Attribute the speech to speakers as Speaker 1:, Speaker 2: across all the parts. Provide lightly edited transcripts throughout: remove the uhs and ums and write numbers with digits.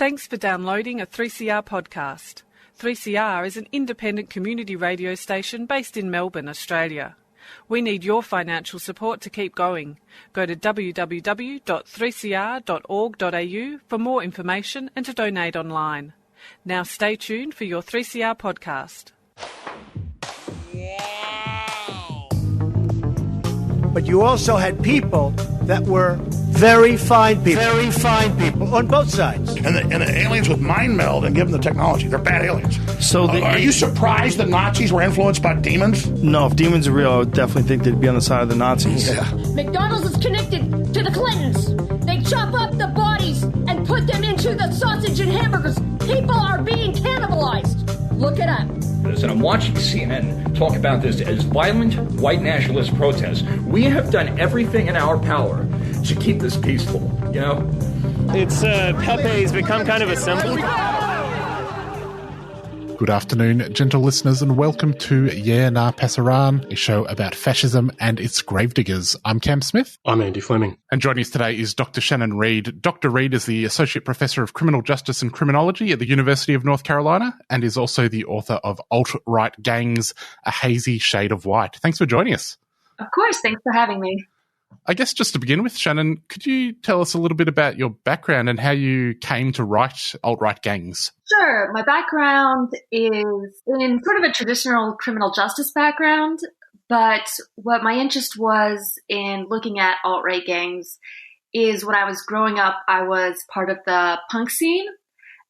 Speaker 1: Thanks for downloading a 3CR podcast. 3CR is an independent community radio station based in Melbourne, Australia. We need your financial support to keep going. Go to www.3cr.org.au for more information and to donate online. Now stay tuned for your 3CR podcast.
Speaker 2: But you also had people that were very fine people on both sides.
Speaker 3: And the aliens with mind meld and give them the technology. They're bad aliens. So are you surprised the Nazis were influenced by demons?
Speaker 4: No, if demons are real, I would definitely think they'd be on the side of the Nazis.
Speaker 3: Yeah.
Speaker 5: McDonald's is connected to the Clintons. They chop up the bodies and put them into the sausage and hamburgers. People are being cannibalized. Look it up.
Speaker 6: And I'm watching CNN talk about this as violent white nationalist protests. We have done everything in our power to keep this peaceful, you know?
Speaker 7: It's Pepe has become kind of a symbol.
Speaker 8: Good afternoon, gentle listeners, and welcome to Yeah Nah Pasaran, a show about fascism and its gravediggers. I'm Cam Smith.
Speaker 9: I'm Andy Fleming.
Speaker 8: And joining us today is Dr. Shannon Reid. Dr. Reid is the Associate Professor of Criminal Justice and Criminology at the University of North Carolina and is also the author of Alt-Right Gangs, A Hazy Shade of White. Thanks for joining us.
Speaker 10: Of course. Thanks for having me.
Speaker 8: I guess just to begin with, Shannon, could you tell us a little bit about your background and how you came to write Alt-Right Gangs?
Speaker 10: Sure. My background is in sort of a traditional criminal justice background, but what my interest was in looking at alt-right gangs is when I was growing up, I was part of the punk scene.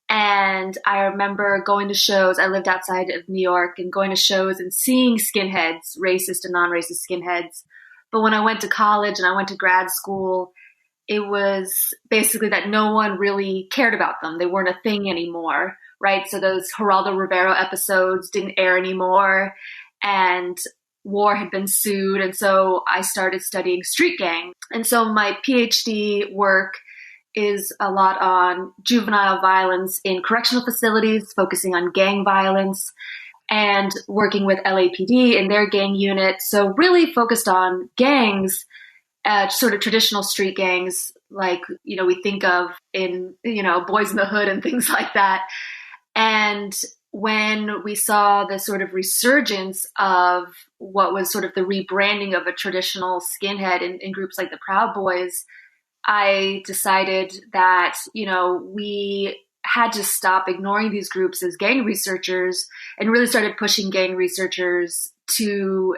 Speaker 10: And I remember going to shows. I lived outside of New York and going to shows and seeing skinheads, racist and non-racist skinheads. But when I went to college and I went to grad school, it was basically that no one really cared about them. They weren't a thing anymore, right? So those Geraldo Rivero episodes didn't air anymore, and war had been sued. And so I started studying street gang. And so my PhD work is a lot on juvenile violence in correctional facilities, focusing on gang violence, and working with LAPD in their gang unit. So really focused on gangs, sort of traditional street gangs, like, we think of in, Boys in the Hood and things like that. And when we saw the sort of resurgence of what was sort of the rebranding of a traditional skinhead in groups like the Proud Boys, I decided that, we had to stop ignoring these groups as gang researchers and really started pushing gang researchers to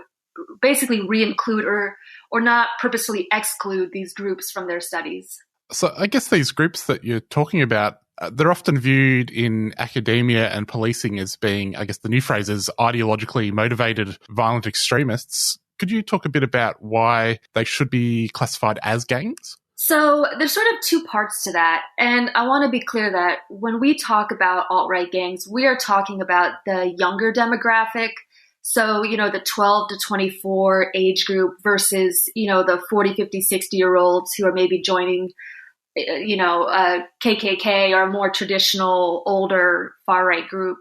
Speaker 10: basically re-include or not purposefully exclude these groups from their studies.
Speaker 8: So I guess these groups that you're talking about, they're often viewed in academia and policing as being, I guess the new phrase is ideologically motivated violent extremists. Could you talk a bit about why they should be classified as gangs?
Speaker 10: So there's sort of two parts to that. And I want to be clear that when we talk about alt-right gangs, we are talking about the younger demographic. So, the 12 to 24 age group versus, the 40, 50, 60-year-olds who are maybe joining, KKK or a more traditional, older, far-right group.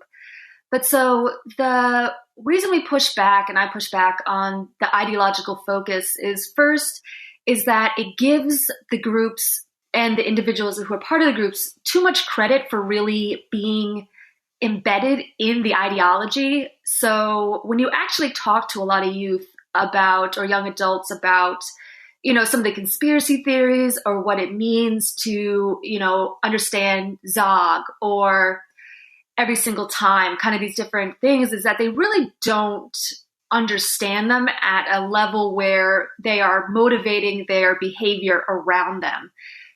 Speaker 10: But so the reason we push back, and I push back on the ideological focus, is first, is that it gives the groups and the individuals who are part of the groups too much credit for really being embedded in the ideology. So when you actually talk to a lot of youth about, or young adults about, some of the conspiracy theories or what it means to, understand Zog or every single time, kind of these different things, is that they really don't understand them at a level where they are motivating their behavior around them.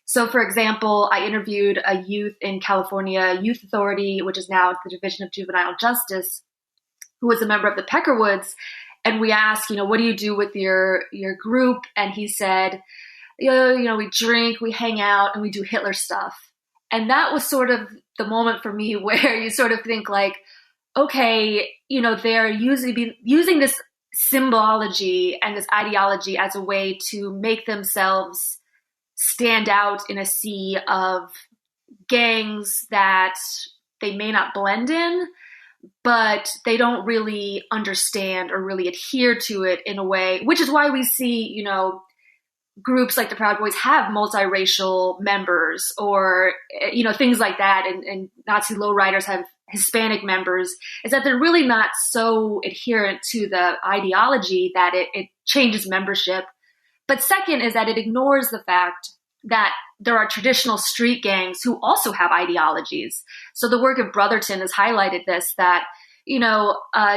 Speaker 10: So, for example, I interviewed a youth in California Youth Authority, which is now the Division of Juvenile Justice, who was a member of the Peckerwoods. And we asked, what do you do with your group? And he said, we drink, we hang out, and we do Hitler stuff. And that was sort of the moment for me where you sort of think like, okay, they're using this symbology and this ideology as a way to make themselves stand out in a sea of gangs that they may not blend in, but they don't really understand or really adhere to it in a way, which is why we see, groups like the Proud Boys have multiracial members or, things like that, and Nazi lowriders have Hispanic members, is that they're really not so adherent to the ideology that it changes membership. But second is that it ignores the fact that there are traditional street gangs who also have ideologies. So the work of Brotherton has highlighted this, that,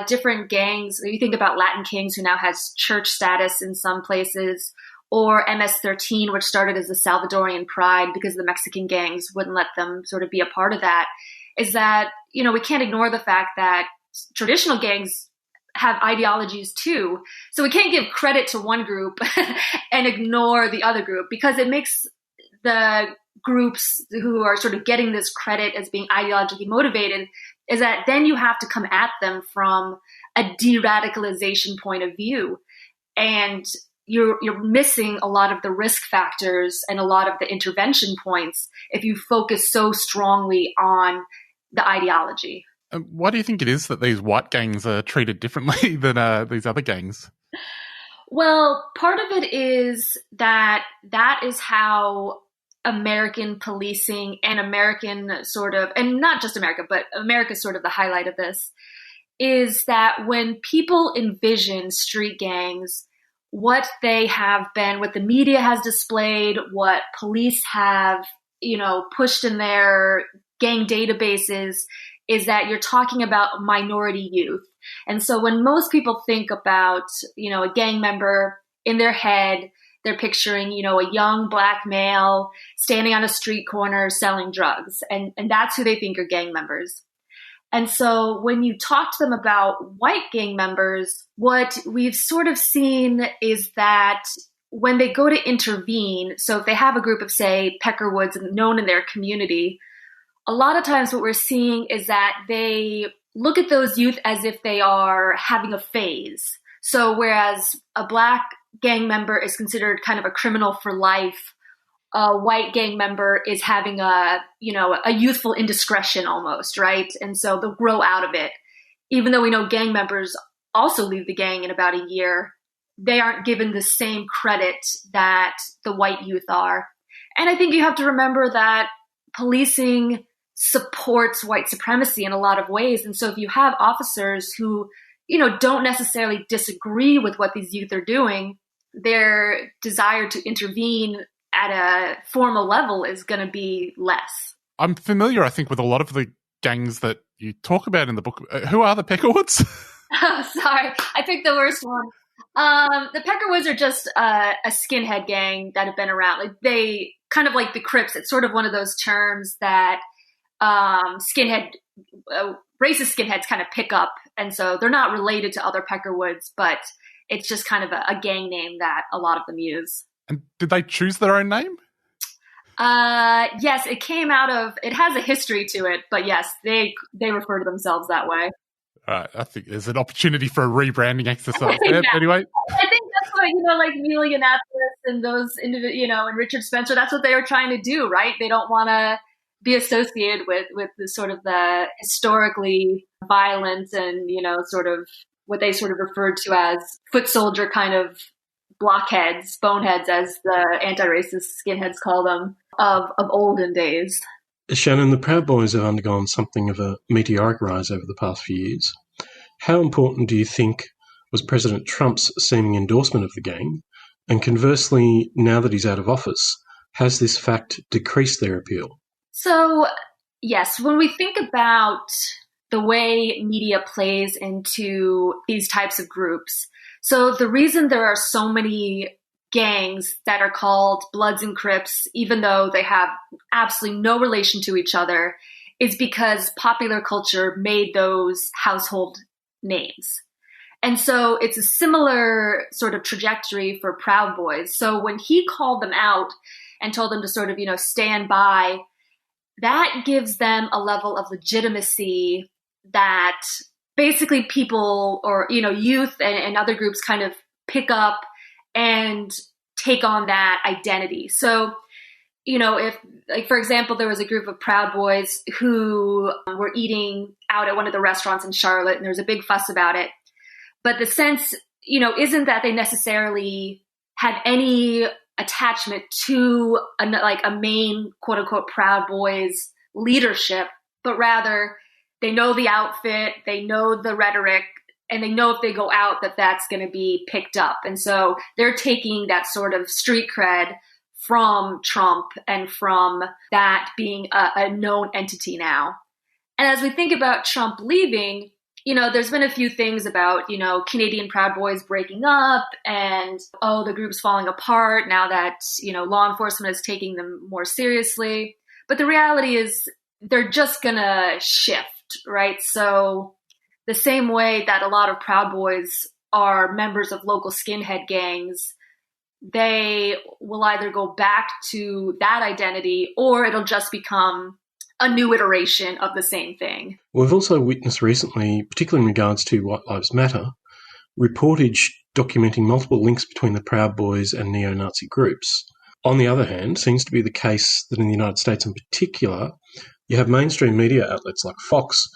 Speaker 10: different gangs, you think about Latin Kings, who now has church status in some places, or MS-13, which started as the Salvadorian Pride because the Mexican gangs wouldn't let them sort of be a part of that, is that, we can't ignore the fact that traditional gangs have ideologies too. So we can't give credit to one group and ignore the other group, because it makes the groups who are sort of getting this credit as being ideologically motivated, is that then you have to come at them from a de-radicalization point of view. And you're missing a lot of the risk factors and a lot of the intervention points if you focus so strongly on the ideology.
Speaker 8: Why do you think it is that these white gangs are treated differently than these other gangs?
Speaker 10: Well, part of it is that is how American policing and American sort of, and not just America, but America's sort of the highlight of this, is that when people envision street gangs, what they have been, what the media has displayed, what police have, pushed in their gang databases, is that you're talking about minority youth. And so when most people think about, a gang member, in their head, they're picturing, a young black male standing on a street corner selling drugs. And that's who they think are gang members. And so when you talk to them about white gang members, what we've sort of seen is that when they go to intervene, so if they have a group of, say, Peckerwoods known in their community, a lot of times what we're seeing is that they look at those youth as if they are having a phase. So whereas a black gang member is considered kind of a criminal for life, a white gang member is having a youthful indiscretion almost, right? And so they'll grow out of it. Even though we know gang members also leave the gang in about a year, they aren't given the same credit that the white youth are. And I think you have to remember that policing supports white supremacy in a lot of ways. And so if you have officers who, don't necessarily disagree with what these youth are doing, their desire to intervene at a formal level is going to be less. I'm
Speaker 8: familiar, I think, with a lot of the gangs that you talk about in the book. Who are the Peckerwoods?
Speaker 10: Oh, sorry. I picked the worst one. The Peckerwoods are just a skinhead gang that have been around. Like, they kind of like the Crips. It's sort of one of those terms that racist skinheads kind of pick up. And so they're not related to other Peckerwoods, but it's just kind of a gang name that a lot of them use.
Speaker 8: And did they choose their own name?
Speaker 10: Yes, it came out of, it has a history to it, but yes, they refer to themselves that way.
Speaker 8: All right, I think there's an opportunity for a rebranding exercise there. Yeah. Anyway,
Speaker 10: I think that's what, like Neil Yiannopoulos and those, and Richard Spencer, that's what they were trying to do, right? They don't want to be associated with the sort of the historically violent and, sort of what they sort of referred to as foot soldier kind of blockheads, boneheads, as the anti-racist skinheads call them, of olden days.
Speaker 9: Shannon, the Proud Boys have undergone something of a meteoric rise over the past few years. How important do you think was President Trump's seeming endorsement of the gang? And conversely, now that he's out of office, has this fact decreased their appeal?
Speaker 10: So, yes, when we think about the way media plays into these types of groups, so the reason there are so many gangs that are called Bloods and Crips, even though they have absolutely no relation to each other, is because popular culture made those household names. And so it's a similar sort of trajectory for Proud Boys. So when he called them out and told them to sort of, stand by, that gives them a level of legitimacy that basically people or, youth and other groups kind of pick up and take on that identity. So, if, like, for example, there was a group of Proud Boys who were eating out at one of the restaurants in Charlotte, and there was a big fuss about it. But the sense, isn't that they necessarily had any attachment to a main quote unquote Proud Boys leadership, but rather they know the outfit, they know the rhetoric, and they know if they go out that that's going to be picked up. And so they're taking that sort of street cred from Trump and from that being a known entity now. And as we think about Trump leaving, there's been a few things about, Canadian Proud Boys breaking up and, the group's falling apart now that, law enforcement is taking them more seriously. But the reality is they're just going to shift, right? So the same way that a lot of Proud Boys are members of local skinhead gangs, they will either go back to that identity or it'll just become a new iteration of the same thing.
Speaker 9: We've also witnessed recently, particularly in regards to White Lives Matter, reportage documenting multiple links between the Proud Boys and neo-Nazi groups. On the other hand, seems to be the case that in the United States in particular, you have mainstream media outlets like Fox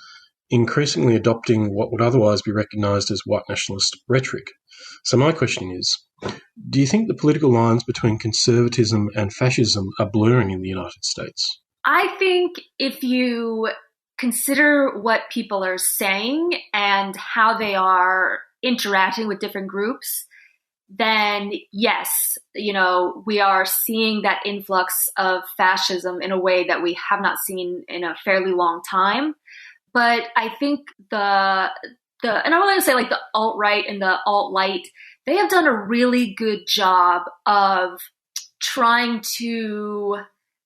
Speaker 9: increasingly adopting what would otherwise be recognised as white nationalist rhetoric. So my question is, do you think the political lines between conservatism and fascism are blurring in the United States?
Speaker 10: I think if you consider what people are saying and how they are interacting with different groups, then yes, we are seeing that influx of fascism in a way that we have not seen in a fairly long time. But I think and I want to say like the alt-right and the alt-light, they have done a really good job of trying to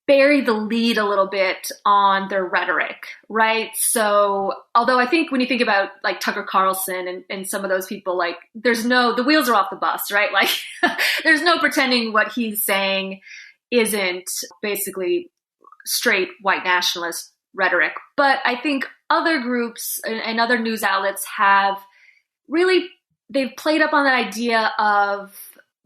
Speaker 10: bury the lead a little bit on their rhetoric, right? So although I think when you think about like Tucker Carlson and some of those people, like the wheels are off the bus, right? Like there's no pretending what he's saying isn't basically straight white nationalist rhetoric. But I think other groups and other news outlets have really, they've played up on that idea of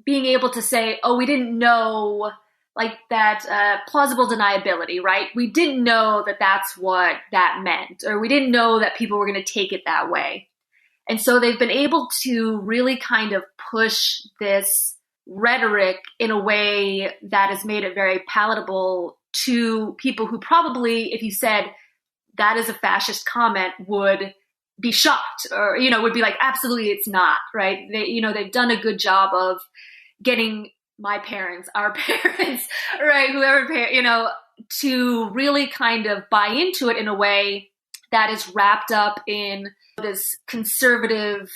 Speaker 10: being able to say, we didn't know, like that plausible deniability, right? We didn't know that that's what that meant, or we didn't know that people were going to take it that way. And so they've been able to really kind of push this rhetoric in a way that has made it very palatable to people who probably, if you said that is a fascist comment, would be shocked or, would be like, absolutely, it's not, right? They've done a good job of getting my parents, our parents, right, whoever, to really kind of buy into it in a way that is wrapped up in this conservative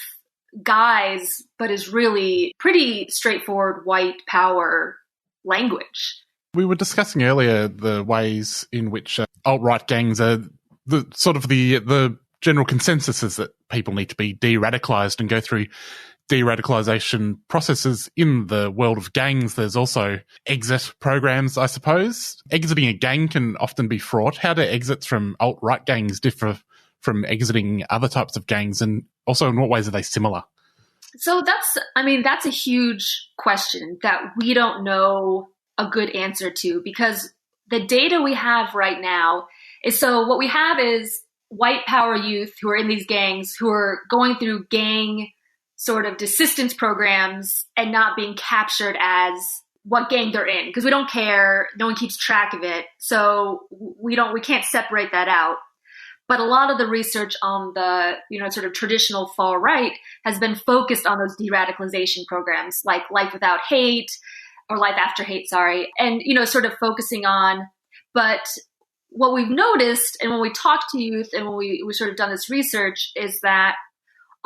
Speaker 10: guise, but is really pretty straightforward white power language.
Speaker 8: We were discussing earlier the ways in which alt-right gangs are the general consensus is that people need to be de-radicalized and go through de-radicalization processes. In the world of gangs, there's also exit programs, I suppose. Exiting a gang can often be fraught. How do exits from alt-right gangs differ from exiting other types of gangs, and also in what ways are they similar?
Speaker 10: So that's a huge question that we don't know a good answer to, because the data we have right now is, so what we have is white power youth who are in these gangs who are going through gang sort of desistance programs and not being captured as what gang they're in, because we don't care. No one keeps track of it. So we can't separate that out. But a lot of the research on the, sort of traditional far right has been focused on those de-radicalization programs like Life Without Hate or Life After Hate, sorry. And, sort of focusing on, but what we've noticed, and when we talk to youth and when we sort of done this research, is that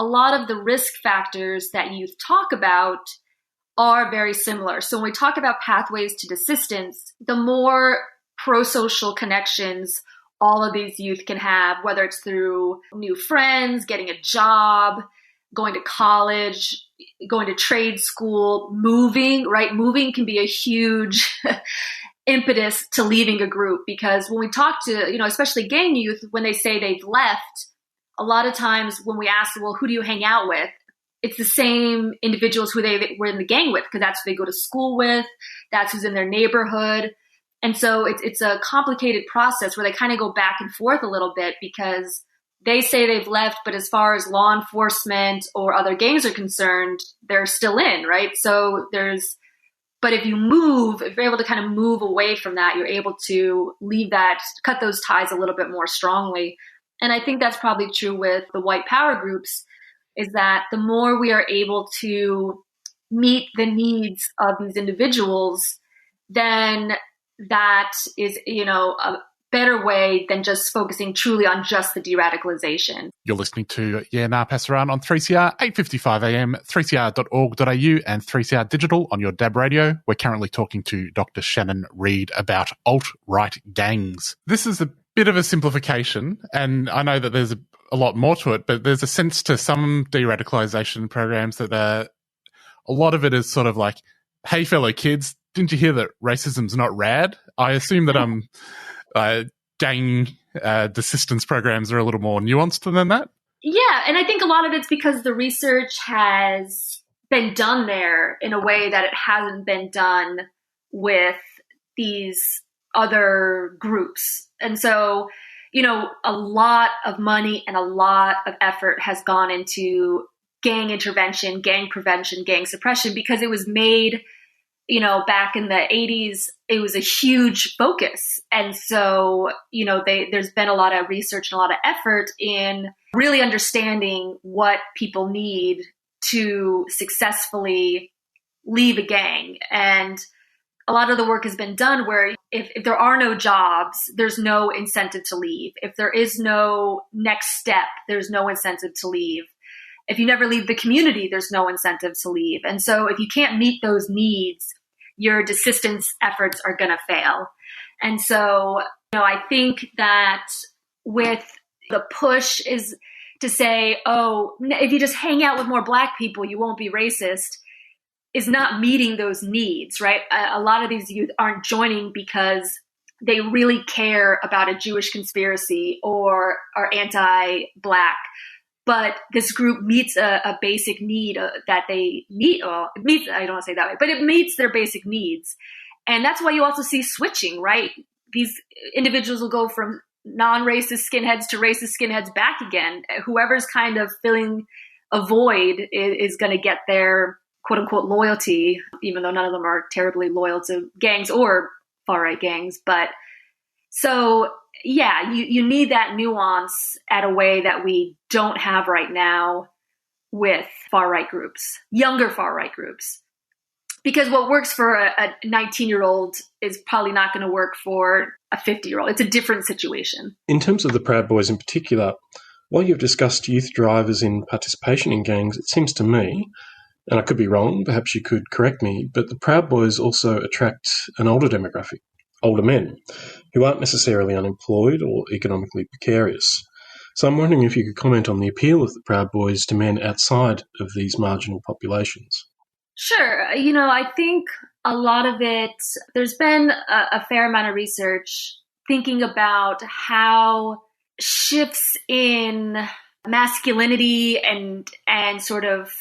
Speaker 10: a lot of the risk factors that youth talk about are very similar. So when we talk about pathways to desistance, the more pro-social connections all of these youth can have, whether it's through new friends, getting a job, going to college, going to trade school, moving, right? Moving can be a huge impetus to leaving a group, because when we talk to, especially gang youth, when they say they've left, a lot of times when we ask, well, who do you hang out with? It's the same individuals who they were in the gang with, because that's who they go to school with. That's who's in their neighborhood. And so it's a complicated process where they kind of go back and forth a little bit, because they say they've left, but as far as law enforcement or other gangs are concerned, they're still in, right? So there's But if you're able to kind of move away from that, you're able to cut those ties a little bit more strongly. And I think that's probably true with the white power groups, is that the more we are able to meet the needs of these individuals, then that is, a better way than just focusing truly on just the de-radicalization.
Speaker 8: You're listening to Pass Around on 3CR, 8:55 AM, 3cr.org.au and 3CR Digital on your DAB radio. We're currently talking to Dr. Shannon Reid about alt-right gangs. This is a bit of a simplification, and I know that there's a lot more to it, but there's a sense to some de-radicalization programs that a lot of it is sort of like, hey, fellow kids, didn't you hear that racism's not rad? I assume that gang desistance programs are a little more nuanced than that.
Speaker 10: Yeah, and I think a lot of it's because the research has been done there in a way that it hasn't been done with these other groups. And so, a lot of money and a lot of effort has gone into gang intervention, gang prevention, gang suppression, because it was made back in the 80s, it was a huge focus. And so, there's been a lot of research and a lot of effort in really understanding what people need to successfully leave a gang. And a lot of the work has been done where if there are no jobs, there's no incentive to leave. If there is no next step, there's no incentive to leave. If you never leave the community, there's no incentive to leave. And so if you can't meet those needs, your desistance efforts are going to fail. And so, I think that with the push is to say, oh, if you just hang out with more Black people, you won't be racist, is not meeting those needs, right? A lot of these youth aren't joining because they really care about a Jewish conspiracy or are anti-Black. But this group meets a basic need that they meet. Well, it meets, I don't want to say that way, but it meets their basic needs. And that's why you also see switching, right? These individuals will go from non-racist skinheads to racist skinheads back again. Whoever's kind of filling a void is going to get their quote unquote loyalty, even though none of them are terribly loyal to gangs or far-right gangs. But so, yeah, you need that nuance at a way that we don't have right now with far-right groups, younger far-right groups. Because what works for a 19-year-old is probably not going to work for a 50-year-old. It's a different situation.
Speaker 9: In terms of the Proud Boys in particular, while you've discussed youth drivers in participation in gangs, it seems to me, and I could be wrong, perhaps you could correct me, but the Proud Boys also attract an older demographic, older men, who aren't necessarily unemployed or economically precarious. So I'm wondering if you could comment on the appeal of the Proud Boys to men outside of these marginal populations.
Speaker 10: Sure. I think a lot of it, there's been a fair amount of research thinking about how shifts in masculinity and sort of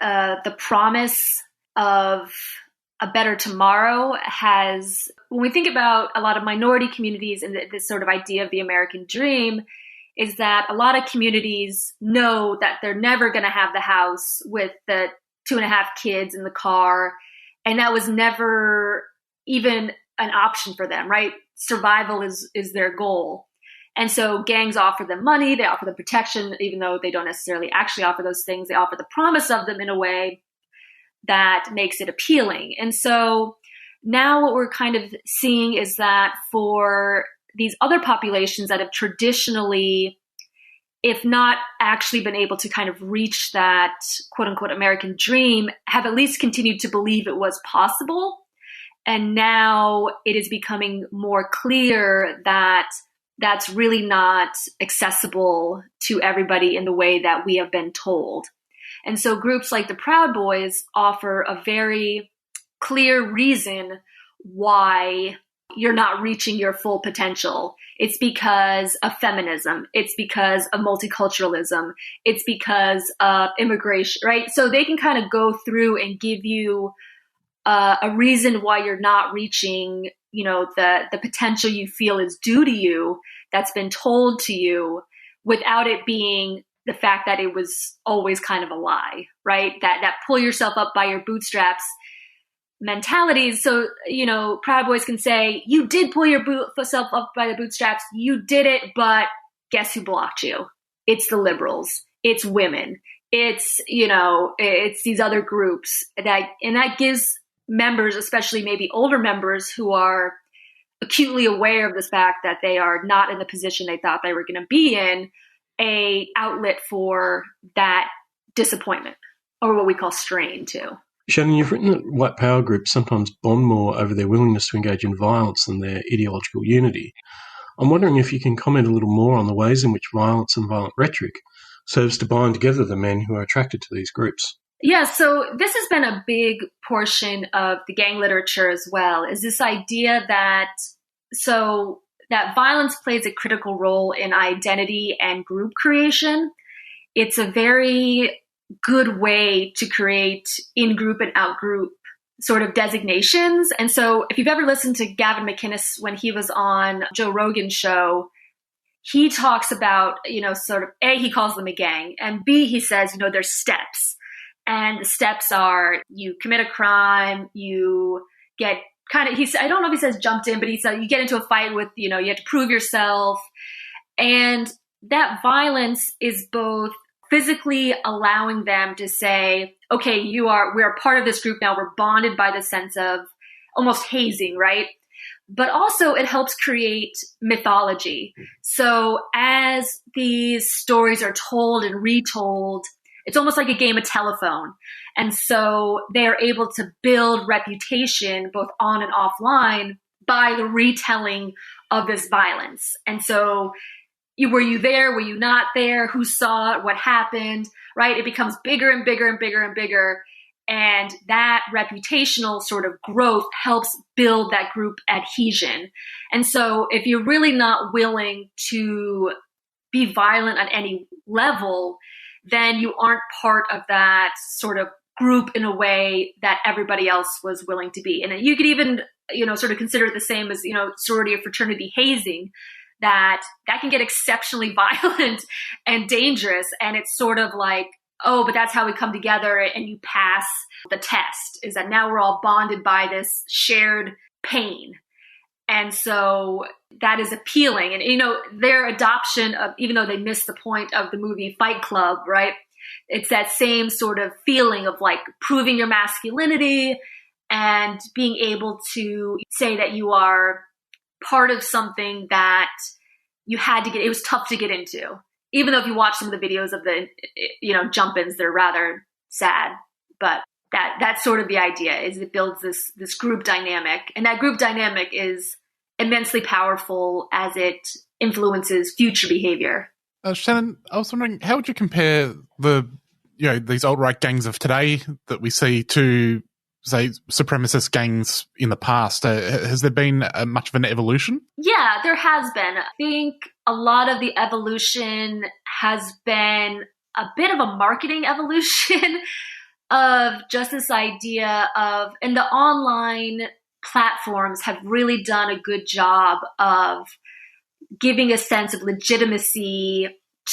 Speaker 10: the promise of a better tomorrow has, when we think about a lot of minority communities and this sort of idea of the American dream, is that a lot of communities know that they're never going to have the house with the 2.5 kids in the car. And that was never even an option for them, right? Survival is their goal. And so gangs offer them money, they offer them protection, even though they don't necessarily actually offer those things. They offer the promise of them in a way that makes it appealing. And so now what we're kind of seeing is that for these other populations that have traditionally, if not actually been able to kind of reach that quote unquote American dream, have at least continued to believe it was possible. And now it is becoming more clear that that's really not accessible to everybody in the way that we have been told. And so groups like the Proud Boys offer a very clear reason why you're not reaching your full potential. It's because of feminism. It's because of multiculturalism. It's because of immigration, right? So they can kind of go through and give you a reason why you're not reaching, the potential you feel is due to you, that's been told to you, without it being the fact that it was always kind of a lie, right? That pull yourself up by your bootstraps mentalities. So, Proud Boys can say, you did pull yourself up by the bootstraps. You did it, but guess who blocked you? It's the liberals. It's women. It's, it's these other groups that gives members, especially maybe older members who are acutely aware of the fact that they are not in the position they thought they were going to be in, a outlet for that disappointment, or what we call strain too.
Speaker 9: Shannon, you've written that white power groups sometimes bond more over their willingness to engage in violence than their ideological unity. I'm wondering if you can comment a little more on the ways in which violence and violent rhetoric serves to bind together the men who are attracted to these groups.
Speaker 10: Yeah, so this has been a big portion of the gang literature as well, is this idea that violence plays a critical role in identity and group creation. It's a very good way to create in-group and out-group sort of designations. And so if you've ever listened to Gavin McInnes when he was on Joe Rogan's show, he talks about, sort of A, he calls them a gang, and B, he says, there's steps. And the steps are you commit a crime, you get I don't know if he says jumped in, but he said you get into a fight with, you have to prove yourself. And that violence is both physically allowing them to say, okay, we're a part of this group now. We're bonded by the sense of almost hazing, right? But also it helps create mythology. So as these stories are told and retold, it's almost like a game of telephone. And so they're able to build reputation both on and offline by the retelling of this violence. And so were you there? Were you not there? Who saw it? What happened? Right? It becomes bigger and bigger and bigger and bigger. And that reputational sort of growth helps build that group adhesion. And so if you're really not willing to be violent at any level, then you aren't part of that sort of group in a way that everybody else was willing to be. And you could even, sort of consider it the same as, sorority or fraternity hazing, that can get exceptionally violent and dangerous. And it's sort of like, oh, but that's how we come together and you pass the test, is that now we're all bonded by this shared pain. And so that is appealing. And, their adoption of, even though they missed the point of the movie Fight Club, right? It's that same sort of feeling of like proving your masculinity and being able to say that you are part of something that you had to it was tough to get into. Even though if you watch some of the videos of the, jump-ins, they're rather sad. But that's sort of the idea, is it builds this group dynamic. And that group dynamic is immensely powerful as it influences future behavior.
Speaker 8: Shannon, I was wondering, how would you compare these alt-right gangs of today that we see to, say, supremacist gangs in the past? Has there been much of an evolution?
Speaker 10: Yeah, there has been. I think a lot of the evolution has been a bit of a marketing evolution of just this idea of, and the online platforms have really done a good job of giving a sense of legitimacy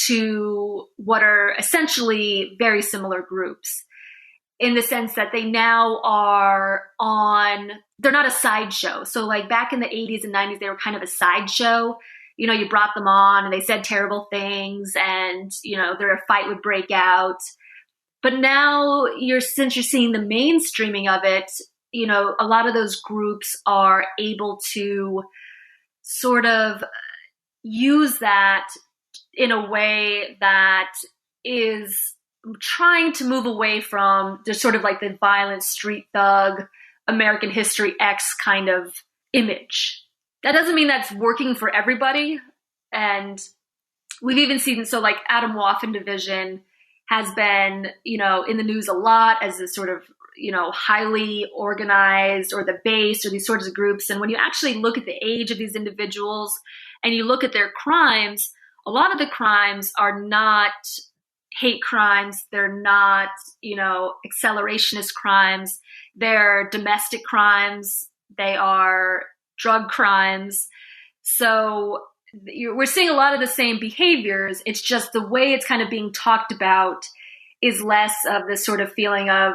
Speaker 10: to what are essentially very similar groups, in the sense that they now are they're not a sideshow. So like back in the 80s and 90s, they were kind of a sideshow. You brought them on and they said terrible things and, a fight would break out. But now since you're seeing the mainstreaming of it, a lot of those groups are able to sort of use that in a way that is trying to move away from the sort of like the violent street thug, American History X kind of image. That doesn't mean that's working for everybody. And we've even seen, so like Adam Waffen Division has been, in the news a lot as this sort of, highly organized, or the base, or these sorts of groups. And when you actually look at the age of these individuals and you look at their crimes, a lot of the crimes are not hate crimes. They're not, accelerationist crimes. They're domestic crimes. They are drug crimes. So we're seeing a lot of the same behaviors. It's just the way it's kind of being talked about is less of this sort of feeling of,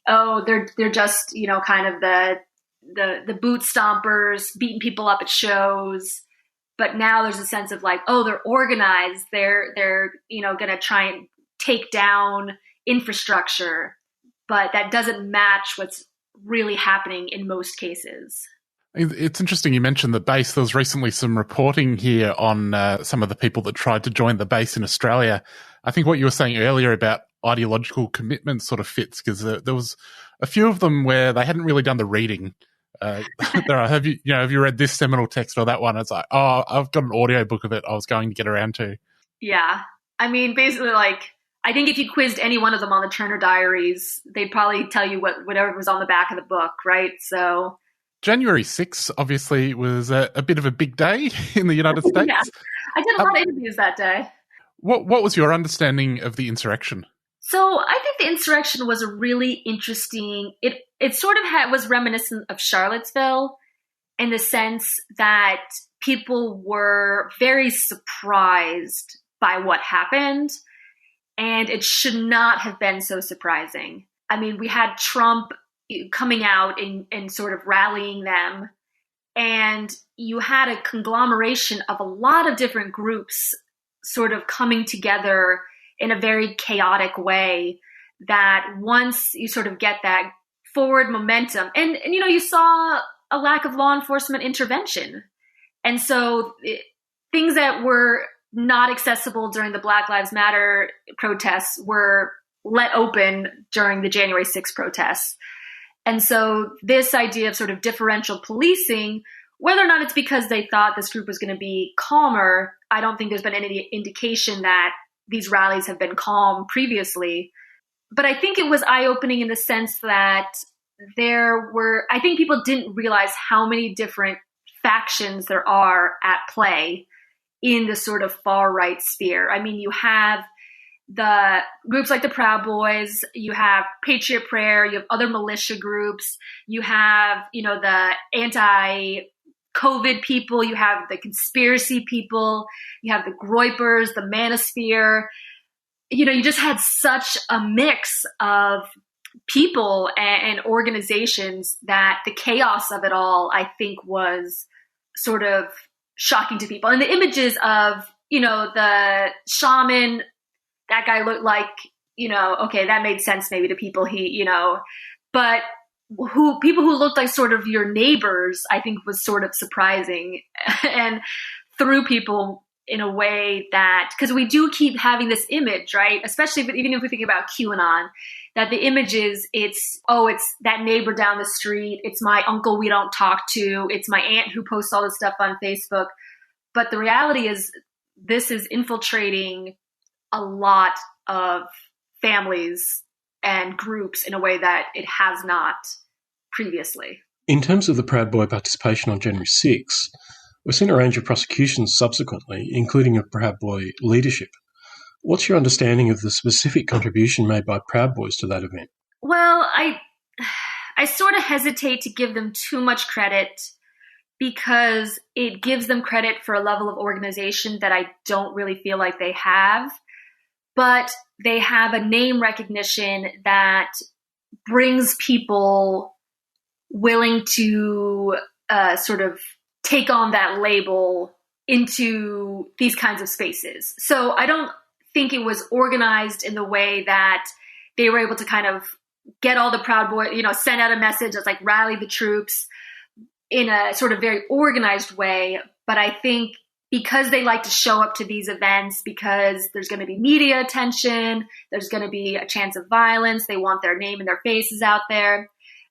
Speaker 10: oh, they're just, kind of the boot stompers, beating people up at shows. But now there's a sense of like, oh, they're organized. They're going to try and take down infrastructure. But that doesn't match what's really happening in most cases.
Speaker 8: It's interesting you mentioned the base. There was recently some reporting here on some of the people that tried to join the base in Australia. I think what you were saying earlier about ideological commitment sort of fits, because there was a few of them where they hadn't really done the reading. Have you read this seminal text or that one? It's like, oh, I've got an audio book of it I was going to get around to.
Speaker 10: Yeah. I mean, basically, like, I think if you quizzed any one of them on the Turner Diaries, they'd probably tell you whatever was on the back of the book, right? So
Speaker 8: January 6th, obviously, was a bit of a big day in the United States.
Speaker 10: Yeah. I did a lot of interviews that day.
Speaker 8: What was your understanding of the insurrection?
Speaker 10: So I think the insurrection was a really interesting, it sort of was reminiscent of Charlottesville in the sense that people were very surprised by what happened, and it should not have been so surprising. I mean, we had Trump coming out and sort of rallying them, and you had a conglomeration of a lot of different groups sort of coming together in a very chaotic way, that once you sort of get that forward momentum, and you saw a lack of law enforcement intervention. And so things that were not accessible during the Black Lives Matter protests were let open during the January 6th protests. And so this idea of sort of differential policing, whether or not it's because they thought this group was going to be calmer, I don't think there's been any indication that these rallies have been calm previously. But I think it was eye-opening in the sense that I think people didn't realize how many different factions there are at play in the sort of far-right sphere. I mean, you have the groups like the Proud Boys, you have Patriot Prayer, you have other militia groups, you have, the anti-COVID people, you have the conspiracy people, you have the Groypers, the Manosphere. You just had such a mix of people and organizations that the chaos of it all, I think, was sort of shocking to people. And the images of, the shaman, that guy looked like, okay, that made sense maybe to people, but people who looked like sort of your neighbors, I think was sort of surprising and threw people in a way that, because we do keep having this image, right? Especially even if we think about QAnon, that the image is, it's that neighbor down the street. It's my uncle we don't talk to. It's my aunt who posts all this stuff on Facebook. But the reality is this is infiltrating a lot of families and groups in a way that it has not previously.
Speaker 9: In terms of the Proud Boy participation on January 6, we've seen a range of prosecutions subsequently, including of Proud Boy leadership. What's your understanding of the specific contribution made by Proud Boys to that event?
Speaker 10: Well, I sort of hesitate to give them too much credit because it gives them credit for a level of organization that I don't really feel like they have. But they have a name recognition that brings people willing to sort of take on that label into these kinds of spaces. So I don't think it was organized in the way that they were able to kind of get all the Proud Boys, send out a message that's like rally the troops in a sort of very organized way. But I think because they like to show up to these events, because there's going to be media attention, there's going to be a chance of violence, they want their name and their faces out there,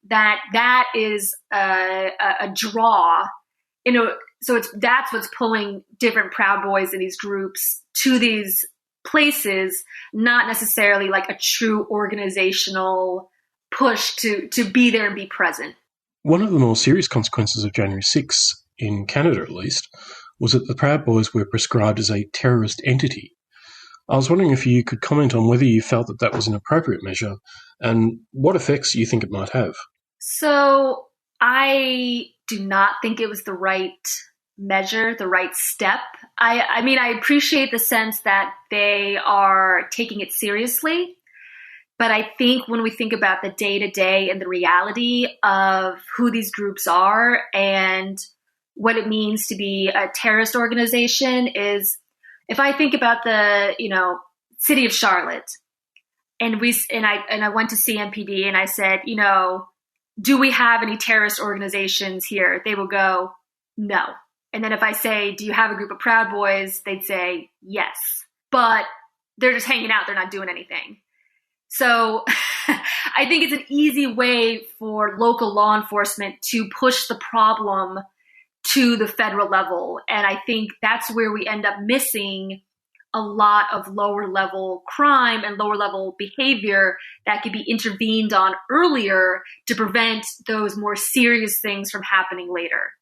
Speaker 10: that is a draw. So that's what's pulling different Proud Boys in these groups to these places, not necessarily like a true organizational push to be there and be present.
Speaker 9: One of the more serious consequences of January 6, in Canada at least, was that the Proud Boys were prescribed as a terrorist entity. I was wondering if you could comment on whether you felt that was an appropriate measure and what effects you think it might have.
Speaker 10: So I do not think it was the right measure, the right step. I mean, I appreciate the sense that they are taking it seriously. But I think when we think about the day-to-day and the reality of who these groups are and what it means to be a terrorist organization is, if I think about the, city of Charlotte, and I went to CMPD and I said, do we have any terrorist organizations here? They will go, no. And then if I say, do you have a group of Proud Boys? They'd say, yes. But they're just hanging out. They're not doing anything. So I think it's an easy way for local law enforcement to push the problem to the federal level. And I think that's where we end up missing a lot of lower level crime and lower level behavior that could be intervened on earlier to prevent those more serious things from happening later.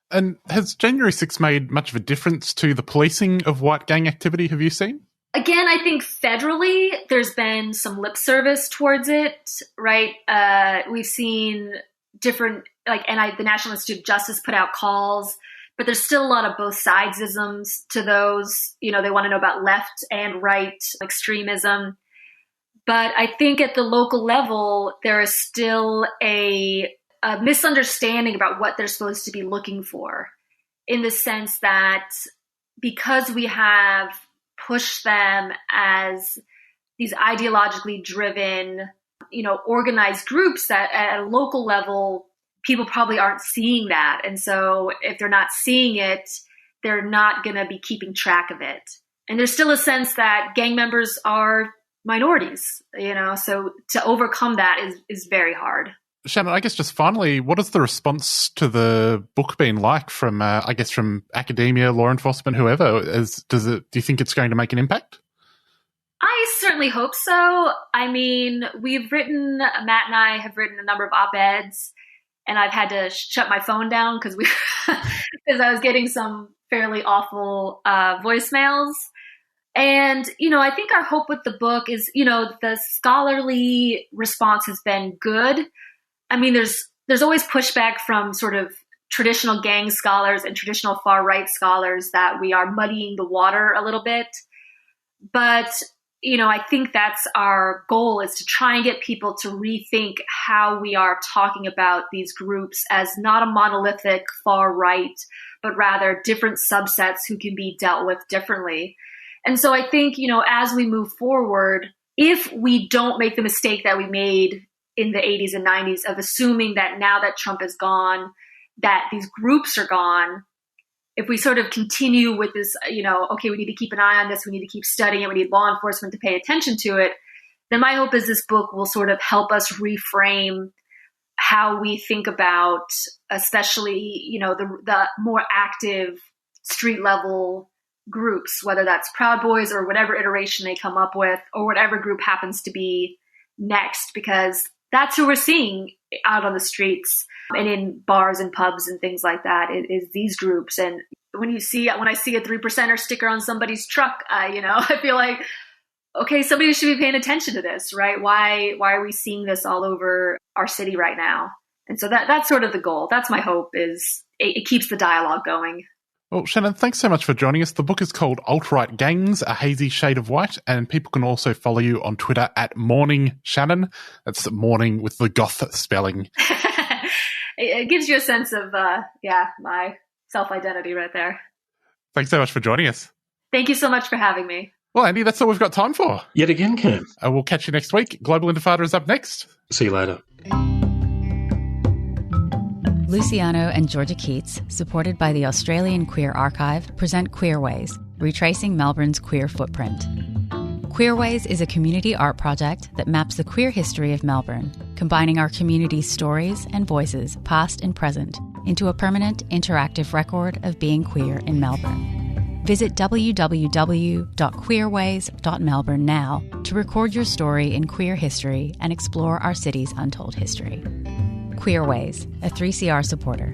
Speaker 8: And has January 6th made much of a difference to the policing of white gang activity, have you seen?
Speaker 10: Again, I think federally there's been some lip service towards it, right? We've seen different, the National Institute of Justice put out calls, but there's still a lot of both sidesisms to those. They want to know about left and right extremism. But I think at the local level, there is still a misunderstanding about what they're supposed to be looking for, in the sense that because we have pushed them as these ideologically driven, organized groups that at a local level, people probably aren't seeing that. And so if they're not seeing it, they're not going to be keeping track of it. And there's still a sense that gang members are minorities, so to overcome that is very hard.
Speaker 8: Shannon, I guess just finally, what has the response to the book been like from, from academia, law enforcement, whoever? Do you think it's going to make an impact?
Speaker 10: I certainly hope so. I mean, Matt and I have written a number of op-eds, and I've had to shut my phone down because I was getting some fairly awful voicemails. And, I think our hope with the book is, the scholarly response has been good. I mean, there's always pushback from sort of traditional gang scholars and traditional far-right scholars that we are muddying the water a little bit. But, I think that's our goal, is to try and get people to rethink how we are talking about these groups as not a monolithic far-right, but rather different subsets who can be dealt with differently. And so I think, as we move forward, if we don't make the mistake that we made in the 80s and 90s of assuming that now that Trump is gone, that these groups are gone, if we sort of continue with this, okay, we need to keep an eye on this, we need to keep studying it, we need law enforcement to pay attention to it, then my hope is this book will sort of help us reframe how we think about, especially, the more active street level groups, whether that's Proud Boys or whatever iteration they come up with, or whatever group happens to be next, because that's who we're seeing out on the streets and in bars and pubs and things like that, is these groups. And when I see a 3%er sticker on somebody's truck, I feel like, okay, somebody should be paying attention to this, right? Why are we seeing this all over our city right now? And so that's sort of the goal. That's my hope, is it keeps the dialogue going.
Speaker 8: Well, Shannon, thanks so much for joining us. The book is called Alt-Right Gangs, A Hazy Shade of White, and people can also follow you on Twitter at Morning Shannon. That's morning with the goth spelling.
Speaker 10: It gives you a sense of, my self-identity right there.
Speaker 8: Thanks so much for joining us.
Speaker 10: Thank you so much for having me.
Speaker 8: Well, Andy, that's all we've got time for.
Speaker 9: Yet again, Cam.
Speaker 8: We'll catch you next week. Global Intifada is up next.
Speaker 9: See you later.
Speaker 11: Luciano and Georgia Keats, supported by the Australian Queer Archive, present Queerways, retracing Melbourne's queer footprint. Queerways is a community art project that maps the queer history of Melbourne, combining our community's stories and voices, past and present, into a permanent, interactive record of being queer in Melbourne. Visit www.queerways.melbourne now to record your story in queer history and explore our city's untold history. Queerways, a 3CR supporter.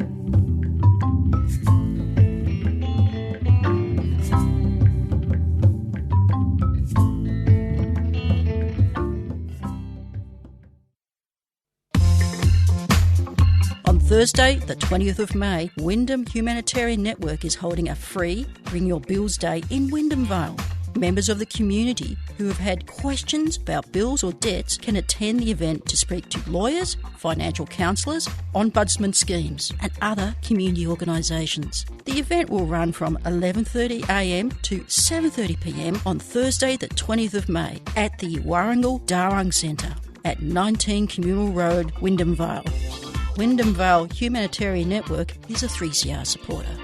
Speaker 12: On Thursday, the 20th of May, Wyndham Humanitarian Network is holding a free Bring Your Bills Day in Wyndham Vale. Members of the community who have had questions about bills or debts can attend the event to speak to lawyers, financial counsellors, ombudsman schemes and other community organisations. The event will run from 11:30am to 7:30pm on Thursday the 20th of May at the Warringal Darung Centre at 19 Communal Road, Wyndham Vale. Wyndham Vale Humanitarian Network is a 3CR supporter.